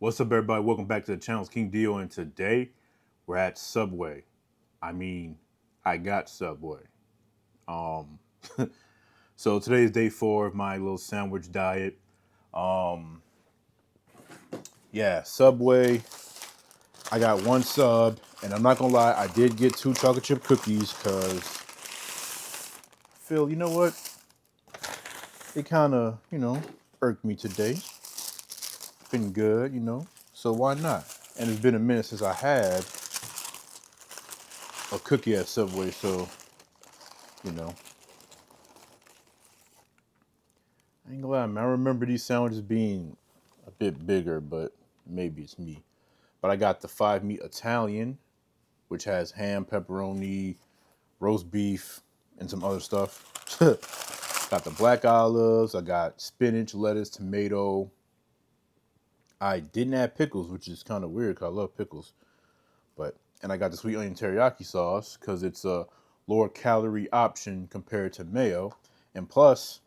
What's up, everybody? Welcome back to the channel. It's King Dio, and today we're at Subway. I mean, I got Subway. Um, so today is day 4 of my little sandwich diet. Um, yeah, Subway. I got one sub, and I'm not gonna lie, I did get 2 chocolate chip cookies because Phil, you know what? It kind of, irked me today. Been good. So why not? And it's been a minute since I had a cookie at Subway, so you know. I ain't gonna lie, man. I remember these sandwiches being a bit bigger, but maybe it's me. But I got the 5 meat Italian, which has ham, pepperoni, roast beef, and some other stuff. Got the black olives. I got spinach, lettuce, tomato. I didn't add pickles, which is kind of weird because I love pickles. And I got the sweet onion teriyaki sauce because it's a lower calorie option compared to mayo. And plus,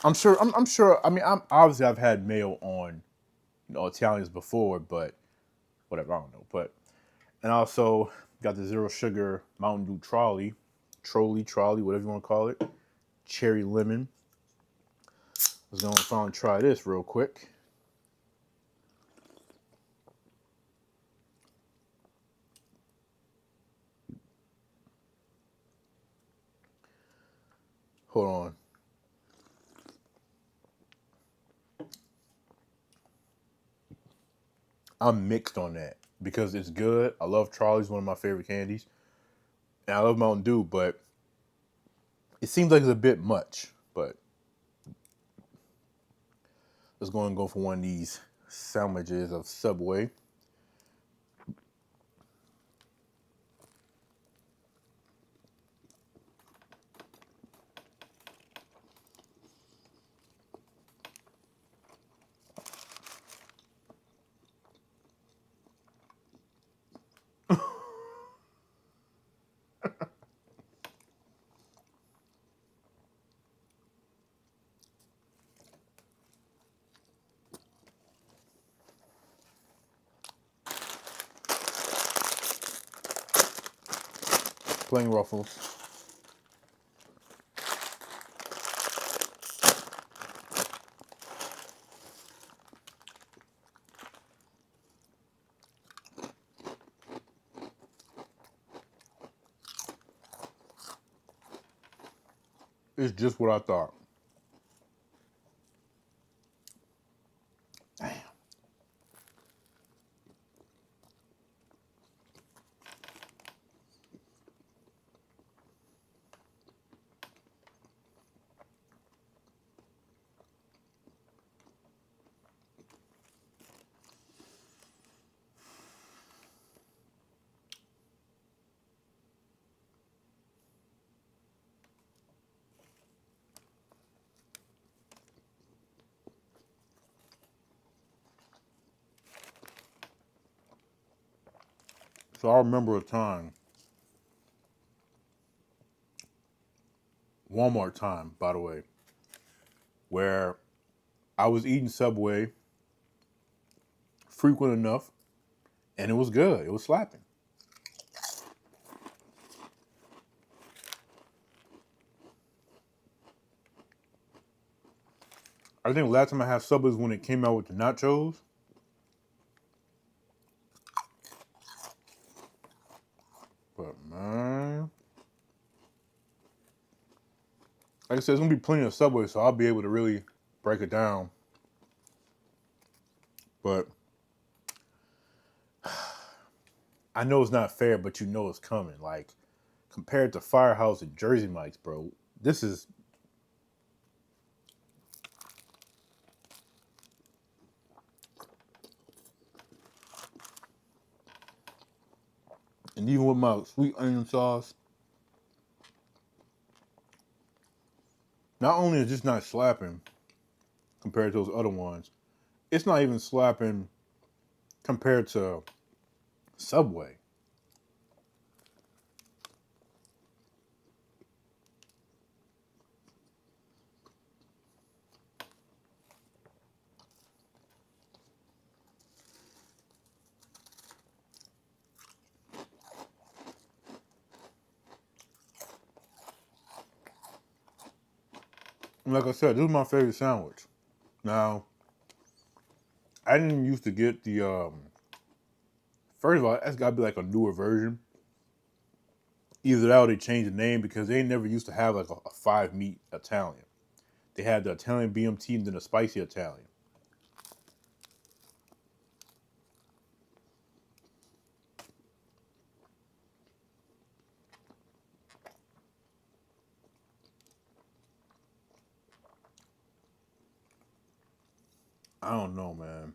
I'm sure. I mean, obviously I've had mayo on Italians before, but whatever, I don't know. But and also got the zero sugar Mountain Dew trolley, whatever you want to call it, cherry lemon. Let's go and finally try this real quick. Hold on. I'm mixed on that because it's good. I love Charlie's, one of my favorite candies, and I love Mountain Dew, but it seems like it's a bit much. But let's go and go for one of these sandwiches of Subway. Plain Ruffles. It's just what I thought. Damn. So I remember a time, Walmart time, by the way, where I was eating Subway frequent enough, and it was good. It was slapping. I think the last time I had Subway was when it came out with the nachos. But man, like I said, there's gonna be plenty of Subway, so I'll be able to really break it down. But I know it's not fair, but you know it's coming. Like compared to Firehouse and Jersey Mike's, bro, this is. And even with my sweet onion sauce, not only is this not slapping compared to those other ones, it's not even slapping compared to Subway. Like I said, this is my favorite sandwich. Now, I didn't used to get the. First of all, that's got to be like a newer version. Either that or they changed the name because they never used to have like a five meat Italian. They had the Italian BMT and then a spicy Italian. I don't know, man.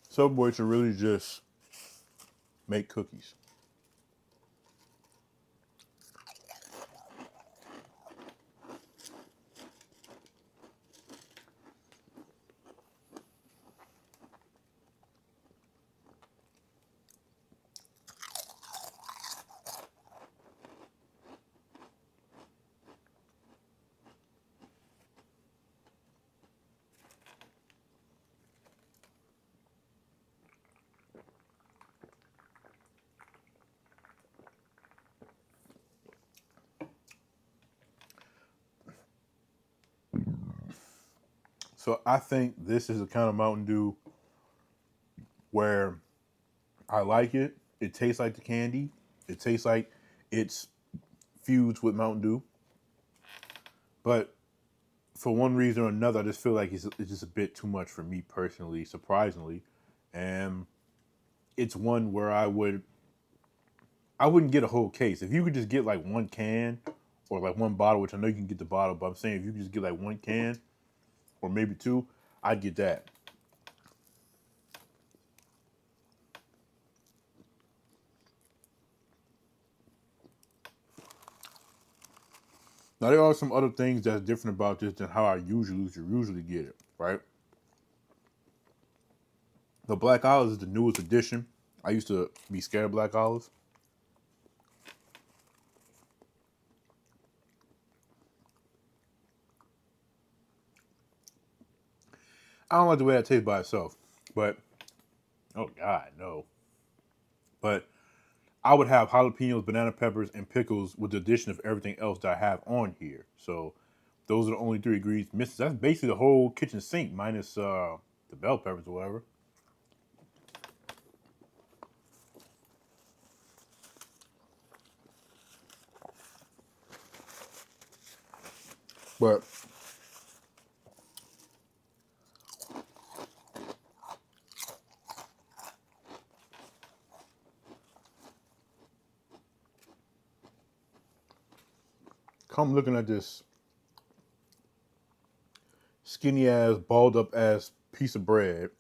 Subway should really just make cookies. So I think this is the kind of Mountain Dew where I like it. It tastes like the candy. It tastes like it's fused with Mountain Dew. But for one reason or another, I just feel like it's just a bit too much for me personally, surprisingly. And it's one where I wouldn't get a whole case. If you could just get like one can or like one bottle, which I know you can get the bottle, but I'm saying if you could just get like one can or maybe two, I'd get that. Now there are some other things that's different about this than how I usually get it, right? The black olives is the newest addition. I used to be scared of black olives. I don't like the way that tastes by itself, but oh god, no. But I would have jalapenos, banana peppers, and pickles with the addition of everything else that I have on here. So those are the only three ingredients missing. That's basically the whole kitchen sink minus the bell peppers or whatever. But come looking at this skinny ass, balled up ass piece of bread.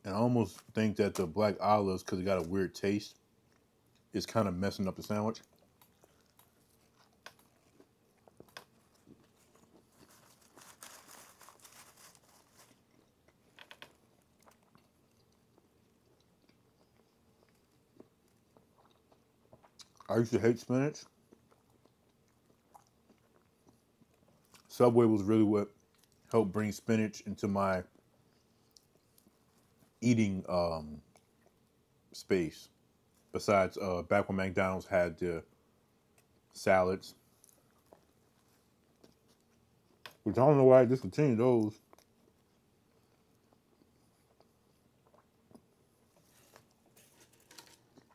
And I almost think that the black olives, because it got a weird taste, is kind of messing up the sandwich. I used to hate spinach. Subway was really what helped bring spinach into my eating space. Besides, back when McDonald's had the salads, which I don't know why I discontinued those.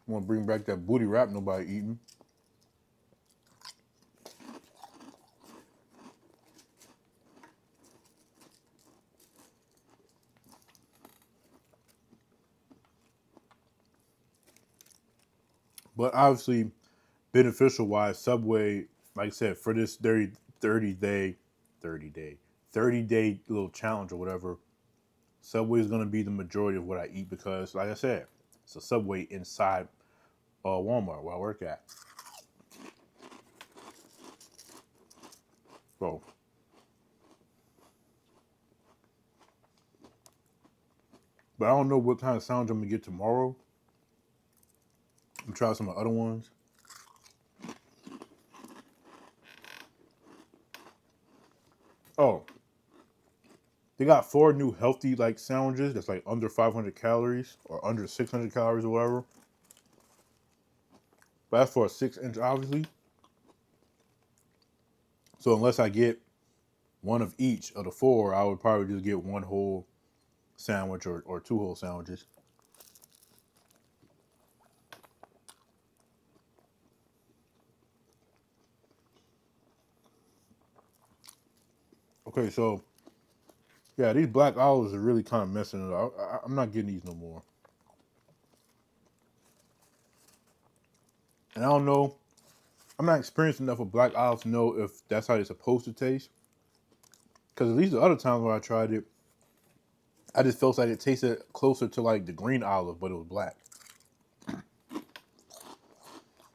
I want to bring back that booty wrap nobody eating. But obviously, beneficial wise, Subway, like I said, for this 30 day, 30-day little challenge or whatever, Subway is going to be the majority of what I eat because, like I said, it's a Subway inside Walmart where I work at. So, but I don't know what kind of sounds I'm gonna get tomorrow. I'm gonna try some of the other ones. Oh, they got 4 new healthy like sandwiches that's like under 500 calories or under 600 calories or whatever. But that's for a 6-inch, obviously. So unless I get one of each of the 4, I would probably just get one whole sandwich or 2 whole sandwiches. Okay, so yeah, these black olives are really kind of messing it up. I'm not getting these no more. And I don't know. I'm not experienced enough with black olives to know if that's how they're supposed to taste. Because at least the other times when I tried it, I just felt like it tasted closer to like the green olive, but it was black.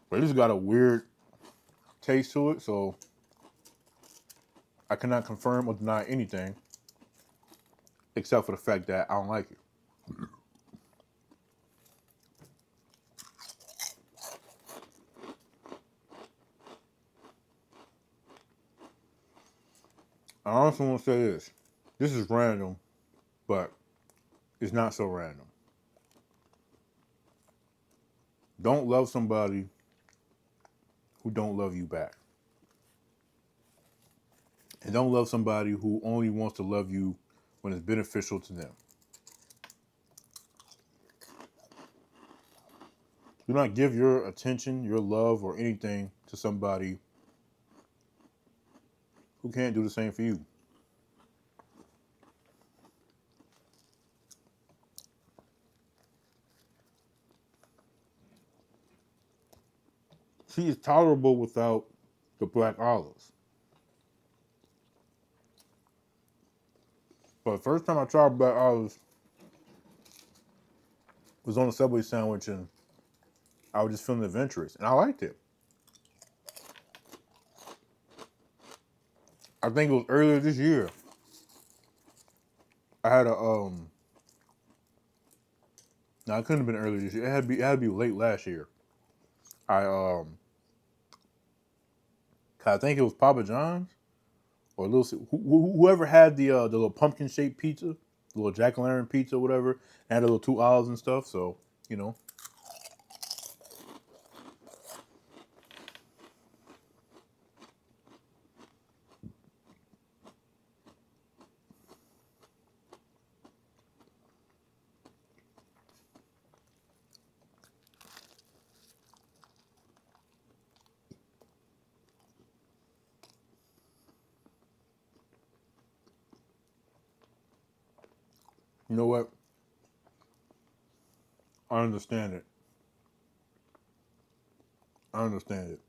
But it just got a weird taste to it, so I cannot confirm or deny anything except for the fact that I don't like it. I also want to say this. This is random, but it's not so random. Don't love somebody who don't love you back. And don't love somebody who only wants to love you when it's beneficial to them. Do not give your attention, your love, or anything to somebody who can't do the same for you. She is tolerable without the black olives. But the first time I tried black olives was on a Subway sandwich, and I was just feeling adventurous, and I liked it. I think it was earlier this year. I had a No, it couldn't have been earlier this year. It had to be late last year. I I think it was Papa John's or whoever had the little pumpkin shaped pizza, the little jack o' lantern pizza, or whatever, and had the little 2 olives and stuff. So you know, you know what? I understand it. I understand it.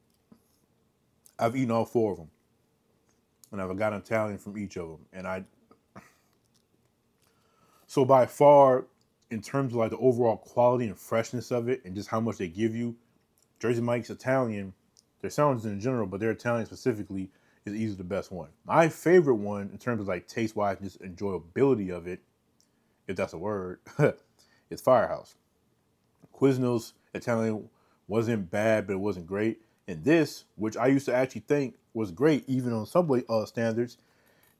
I've eaten all 4 of them, and I've gotten Italian from each of them, and I so by far, in terms of like the overall quality and freshness of it, and just how much they give you, Jersey Mike's Italian, their sandwiches in general, but their Italian specifically is easily the best one. My favorite one in terms of like taste wise and just enjoyability of it, if that's a word, is Firehouse. Quiznos Italian wasn't bad, but it wasn't great. And this, which I used to actually think was great, even on Subway standards,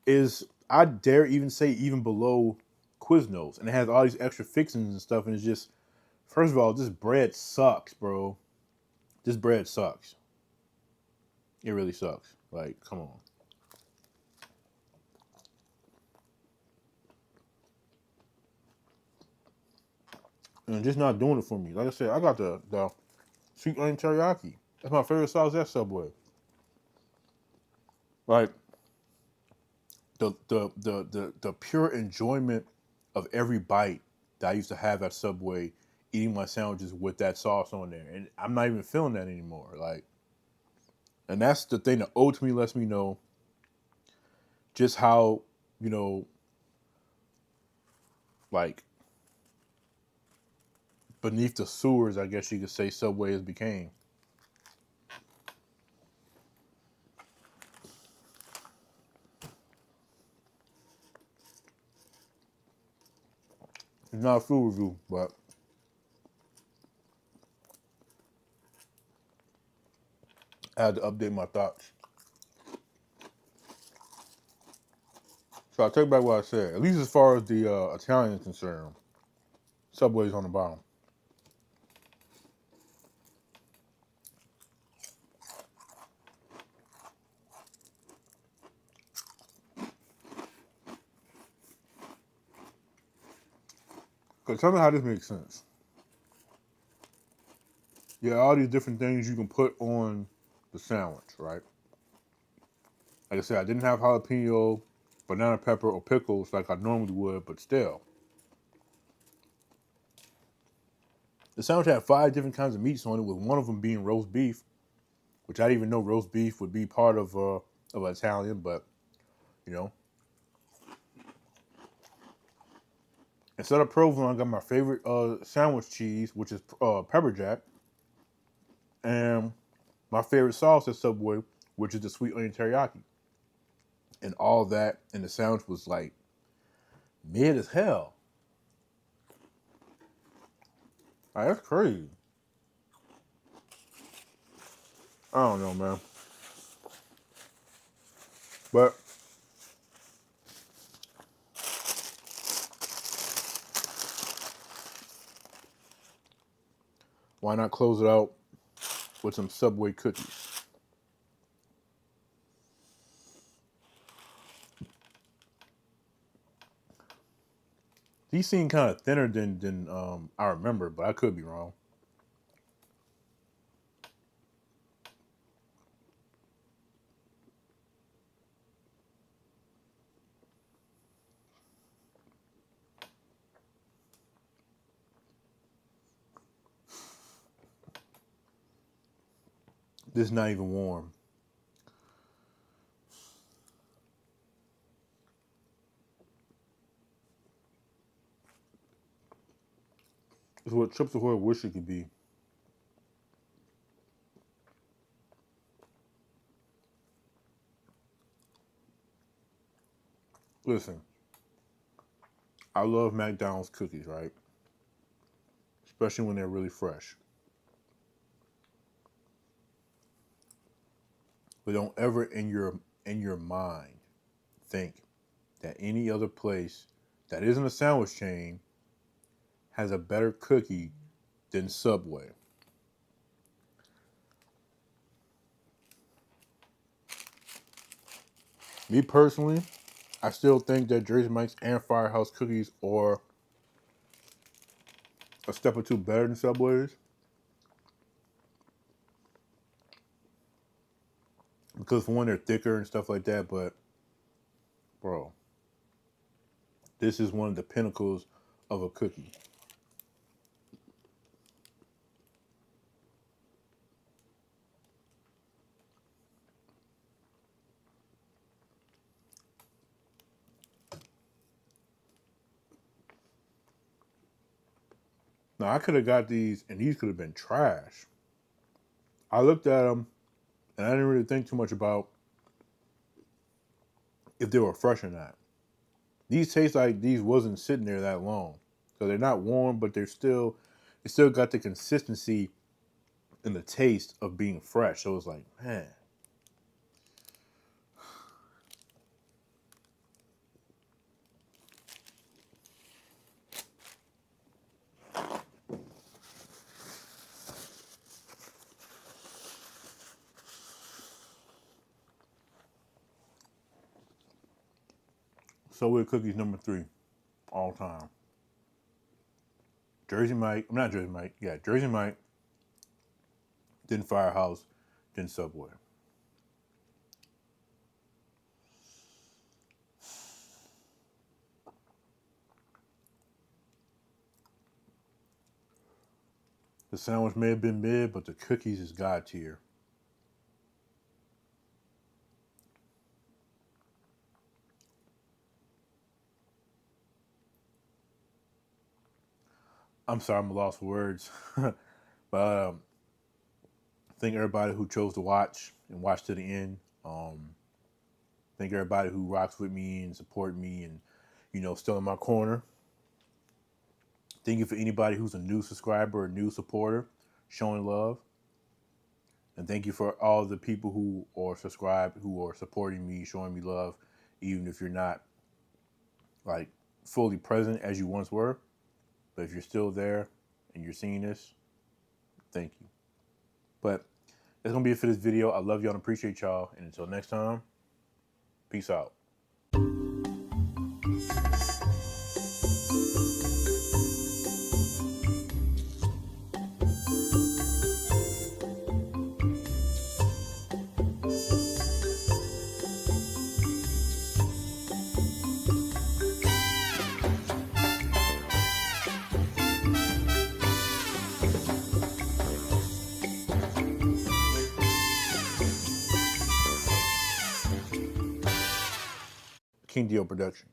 is I dare even say even below Quiznos, and it has all these extra fixings and stuff. And it's just, first of all, this bread sucks, bro. This bread sucks. It really sucks. Like, come on. And it's just not doing it for me. Like I said, I got the sweet onion teriyaki. That's my favorite sauce at Subway. Like the pure enjoyment of every bite that I used to have at Subway, eating my sandwiches with that sauce on there, and I'm not even feeling that anymore. Like, and that's the thing that ultimately lets me know just how you know like beneath the sewers, I guess you could say, Subway has became. It's not a food review, but I had to update my thoughts. So I take back what I said. At least as far as the Italian is concerned, Subway's on the bottom. Because tell me how this makes sense. Yeah, all these different things you can put on the sandwich, right? Like I said, I didn't have jalapeno, banana pepper, or pickles like I normally would, but still. The sandwich had 5 different kinds of meats on it, with one of them being roast beef, which I didn't even know roast beef would be part of Italian, but you know. Instead of provolone, I got my favorite sandwich cheese, which is pepper jack, and my favorite sauce at Subway, which is the sweet onion teriyaki. And all that, and the sandwich was like mid as hell. Like, that's crazy. I don't know, man. But why not close it out with some Subway cookies? These seem kind of thinner than I remember, but I could be wrong. This is not even warm. It's what Chips Ahoy wish it could be. Listen, I love McDonald's cookies, right? Especially when they're really fresh. But don't ever in your mind think that any other place that isn't a sandwich chain has a better cookie than Subway. Me personally, I still think that Jersey Mike's and Firehouse cookies are a step or two better than Subway's because for one they're thicker and stuff like that. But bro, this is one of the pinnacles of a cookie. Now I could have got these, and these could have been trash. I looked at them, and I didn't really think too much about if they were fresh or not. These taste like these wasn't sitting there that long, so they're not warm, but they still got the consistency and the taste of being fresh. So it's like, man, Subway cookies number 3 all time. Jersey Mike, I'm not Jersey Mike, yeah, Jersey Mike, then Firehouse, then Subway. The sandwich may have been mid, but the cookies is God tier. I'm sorry, I'm lost for words. But thank everybody who chose to watch and watch to the end. Thank everybody who rocks with me and support me and, still in my corner. Thank you for anybody who's a new subscriber or new supporter showing love. And thank you for all the people who are subscribed, who are supporting me, showing me love, even if you're not like fully present as you once were. But if you're still there and you're seeing this, thank you. But that's going to be it for this video. I love y'all and appreciate y'all. And until next time, peace out. King Dio production.